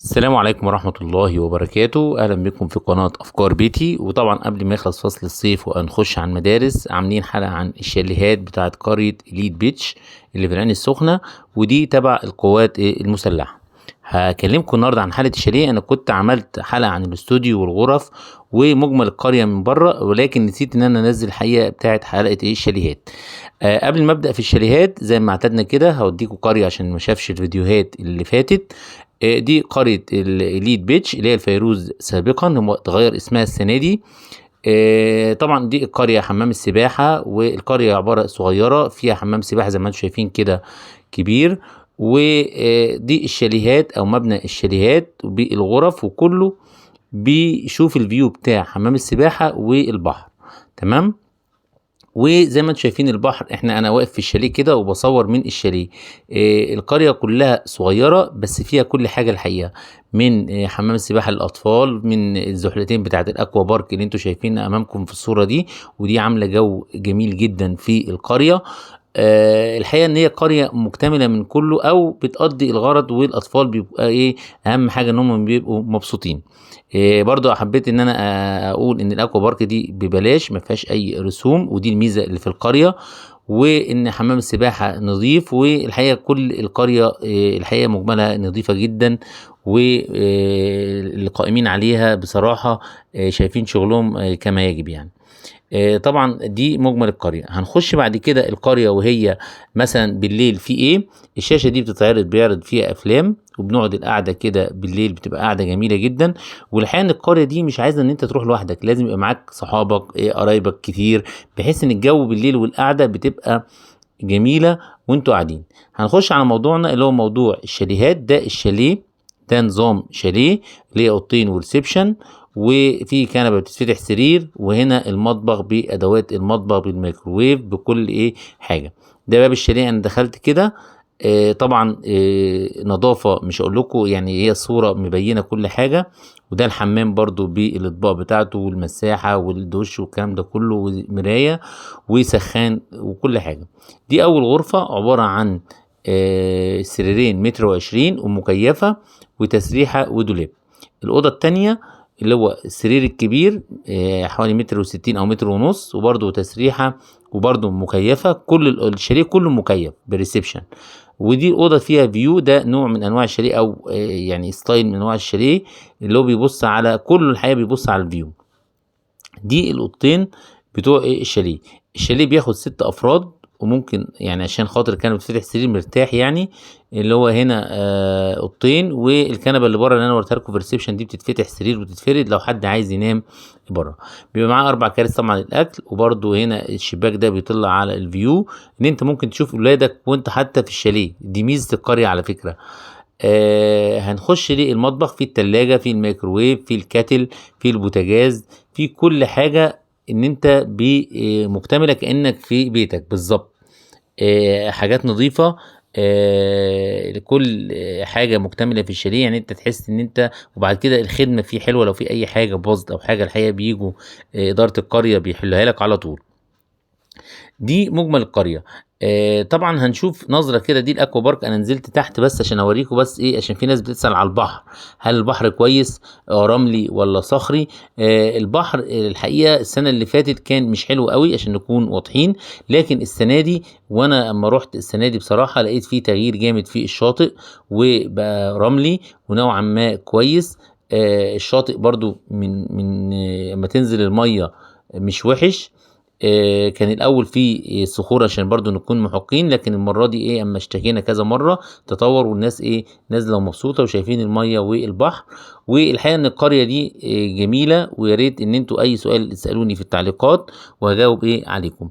السلام عليكم ورحمة الله وبركاته. أهلا بكم في قناة أفكار بيتي. وطبعا قبل ما يخلص فصل الصيف وهنخش على المدارس، عاملين حلقة عن الشاليهات بتاعت قرية إليت بيتش اللي في العين السخنة، ودي تبع القوات المسلحة. هكلمكم النهارده عن حالة الشاليه. أنا كنت عملت حلقة عن الاستوديو والغرف ومجمل القرية من بره، ولكن نسيت إن أنا أنزل الحقيقة بتاعت حلقة الشاليهات. قبل ما ابدا في الشاليهات زي ما اعتدنا كده هوديكم قريه عشان ما شافش الفيديوهات اللي فاتت. دي قريه الإليت بيتش اللي هي الفيروز سابقا، هم اتغير اسمها السنه دي. طبعا دي القريه حمام السباحه، والقريه عباره صغيره فيها حمام سباحه زي ما انتم شايفين كده كبير. ودي الشاليهات او مبنى الشاليهات بالغرف، وكله بيشوف الفيو بتاع حمام السباحه والبحر. تمام. وزي ما انتم شايفين البحر، انا واقف في الشاليه كده وبصور من الشاليه. القريه كلها صغيره بس فيها كل حاجه الحقيقه، من حمام السباحه للاطفال، من الزحلتين بتاعه الاكوا بارك اللي انتم شايفينها امامكم في الصوره دي، ودي عامله جو جميل جدا في القريه. الحقيقه ان هي قريه مكتمله من كله، او بتقضي الغرض، والاطفال بيبقى ايه اهم حاجه ان هم بيبقوا مبسوطين. برضو حبيت ان انا اقول ان الاكوا بارك دي ببلاش، ما فيهاش اي رسوم، ودي الميزه اللي في القريه. وان حمام السباحه نظيف، والحقيقه كل القريه الحقيقه مجملها نظيفه جدا. والقائمين عليها بصراحه شايفين شغلهم كما يجب يعني. طبعا دي مجمل القرية. هنخش بعد كده القرية وهي مثلا بالليل في ايه. الشاشة دي بيعرض فيها افلام، وبنقعد القعدة كده بالليل بتبقى قعدة جميلة جدا. والحقيقة ان القرية دي مش عايزة ان انت تروح لوحدك، لازم يبقى معاك صحابك قرايبك كتير، بحيث ان الجو بالليل والقعدة بتبقى جميلة وانتوا قاعدين. هنخش على موضوعنا اللي هو موضوع الشاليهات. ده الشاليه ده نظام شاليه ليه اوضتين وريسبشن، وفي كنبه بتتفتح سرير، وهنا المطبخ بادوات المطبخ بالميكروويف بكل حاجه. ده باب الشاليه. انا دخلت كده. طبعا نظافه مش هقول لكم، يعني هي الصوره مبينه كل حاجه. وده الحمام برضو بالاطباق بتاعته والمساحه والدش والكلام ده كله، ومرايه وسخان وكل حاجه. دي اول غرفه، عباره عن سريرين متر وعشرين ومكيفه وتسريحه ودولاب. الاوضه التانية اللي هو السرير الكبير حوالي متر وستين او متر ونص، وبرضه تسريحه وبرضه مكيفه. كل الشاليه كله مكيف بريسبشن. ودي الاوضه فيها فيو. ده نوع من انواع الشاليه، او يعني ستايل من انواع الشاليه اللي هو بيبص على كل الحياه، بيبص على الفيو. دي الاوضتين بتوع الشاليه. الشاليه بياخد 6 افراد، وممكن يعني عشان خاطر كان بتفتح سرير مرتاح يعني. اللي هو هنا اوضتين، والكنبه اللي بره اللي انا وريتها لكم في الريسبشن دي بتتفتح سرير وتتفرد لو حد عايز ينام بره. بيبقى معاه 4 كراسي طبعا للاكل، وبرده هنا الشباك ده بيطلع على الفيو، ان انت ممكن تشوف اولادك وانت حتى في الشاليه. دي ميزه القريه على فكره. هنخش ليه المطبخ. فيه التلاجة، فيه الميكروويف، فيه الكاتل، فيه البوتاجاز، فيه كل حاجة، ان انت مكتملة كأنك في بيتك بالظبط. حاجات نظيفة. لكل حاجة مكتملة في الشاليه، يعني انت تحس ان انت. وبعد كده الخدمة فيه حلوة، لو في اي حاجة باظت او حاجة الحقيقة بيجوا إدارة القرية بيحلها لك على طول. دي مجمل القريه. طبعا هنشوف نظره كده. دي الاكوا بارك. انا نزلت تحت بس عشان اوريكم بس عشان في ناس بتسال على البحر. هل البحر كويس رملي ولا صخري؟ البحر الحقيقه السنه اللي فاتت كان مش حلو قوي عشان نكون واضحين، لكن السنه دي، وانا اما رحت السنه دي بصراحه لقيت فيه تغيير جامد في الشاطئ، وبقى رملي ونوعا ما كويس. الشاطئ برضو من اما تنزل الميه مش وحش. كان الاول في صخور عشان برضو نكون محقين، لكن المره دي اما اشتكينا كذا مره تطور، والناس نازله ومبسوطه وشايفين الميه والبحر. والحقيقه ان القريه دي جميله، ويا ريت ان انتوا اي سؤال تسالوني في التعليقات وهجاوب عليكم.